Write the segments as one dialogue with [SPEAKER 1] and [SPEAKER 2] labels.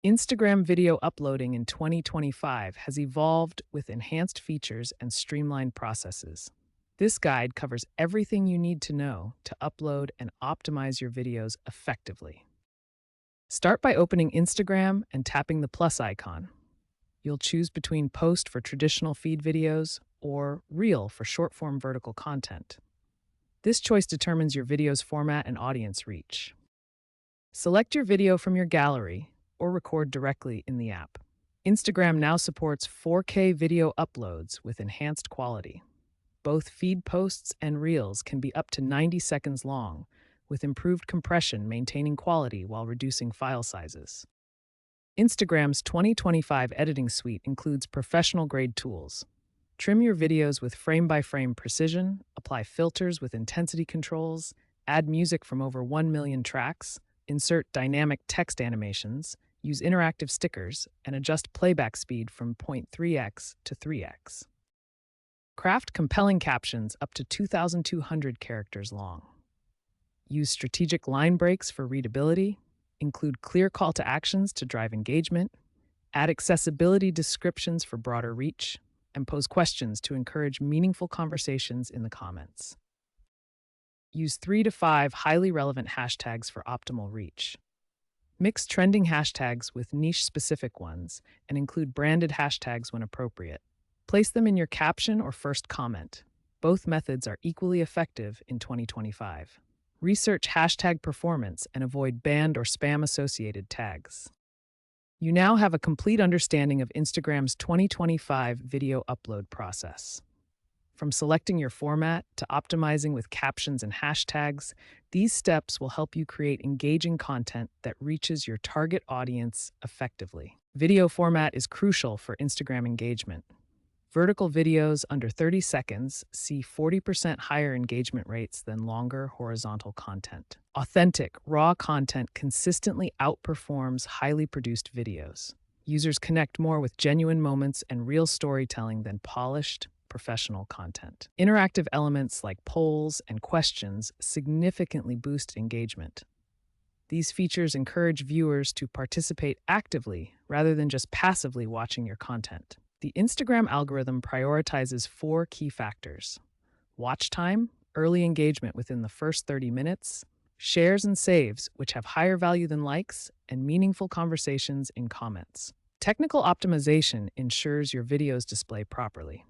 [SPEAKER 1] Instagram video uploading in 2025 has evolved with enhanced features and streamlined processes. This guide covers everything you need to know to upload and optimize your videos effectively. Start by opening Instagram and tapping the plus icon. You'll choose between Post for traditional feed videos or Reel for short-form vertical content. This choice determines your video's format and audience reach. Select your video from your gallery or record directly in the app. Instagram now supports 4K video uploads with enhanced quality. Both feed posts and reels can be up to 90 seconds long, with improved compression maintaining quality while reducing file sizes. Instagram's 2025 editing suite includes professional-grade tools. Trim your videos with frame-by-frame precision, apply filters with intensity controls, add music from over 1 million tracks, insert dynamic text animations, use interactive stickers, and adjust playback speed from 0.3x to 3x. Craft compelling captions up to 2,200 characters long. Use strategic line breaks for readability, include clear call to actions to drive engagement, add accessibility descriptions for broader reach, and pose questions to encourage meaningful conversations in the comments. Use 3 to 5 highly relevant hashtags for optimal reach. Mix trending hashtags with niche-specific ones and include branded hashtags when appropriate. Place them in your caption or first comment. Both methods are equally effective in 2025. Research hashtag performance and avoid banned or spam-associated tags. You now have a complete understanding of Instagram's 2025 video upload process. From selecting your format to optimizing with captions and hashtags, these steps will help you create engaging content that reaches your target audience effectively. Video format is crucial for Instagram engagement. Vertical videos under 30 seconds see 40% higher engagement rates than longer horizontal content. Authentic, raw content consistently outperforms highly produced videos. Users connect more with genuine moments and real storytelling than polished, professional content. Interactive elements like polls and questions significantly boost engagement. These features encourage viewers to participate actively rather than just passively watching your content. The Instagram algorithm prioritizes 4 key factors: watch time, early engagement within the first 30 minutes, shares and saves, which have higher value than likes, and meaningful conversations in comments. Technical optimization ensures your videos display properly.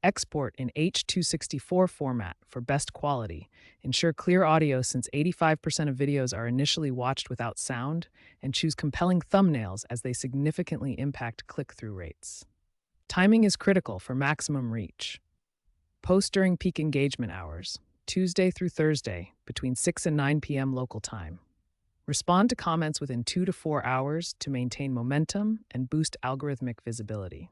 [SPEAKER 1] Export in H.264 format for best quality. Ensure clear audio since 85% of videos are initially watched without sound, and choose compelling thumbnails as they significantly impact click-through rates. Timing is critical for maximum reach. Post during peak engagement hours, Tuesday through Thursday, between 6 and 9 p.m. local time. Respond to comments within 2 to 4 hours to maintain momentum and boost algorithmic visibility.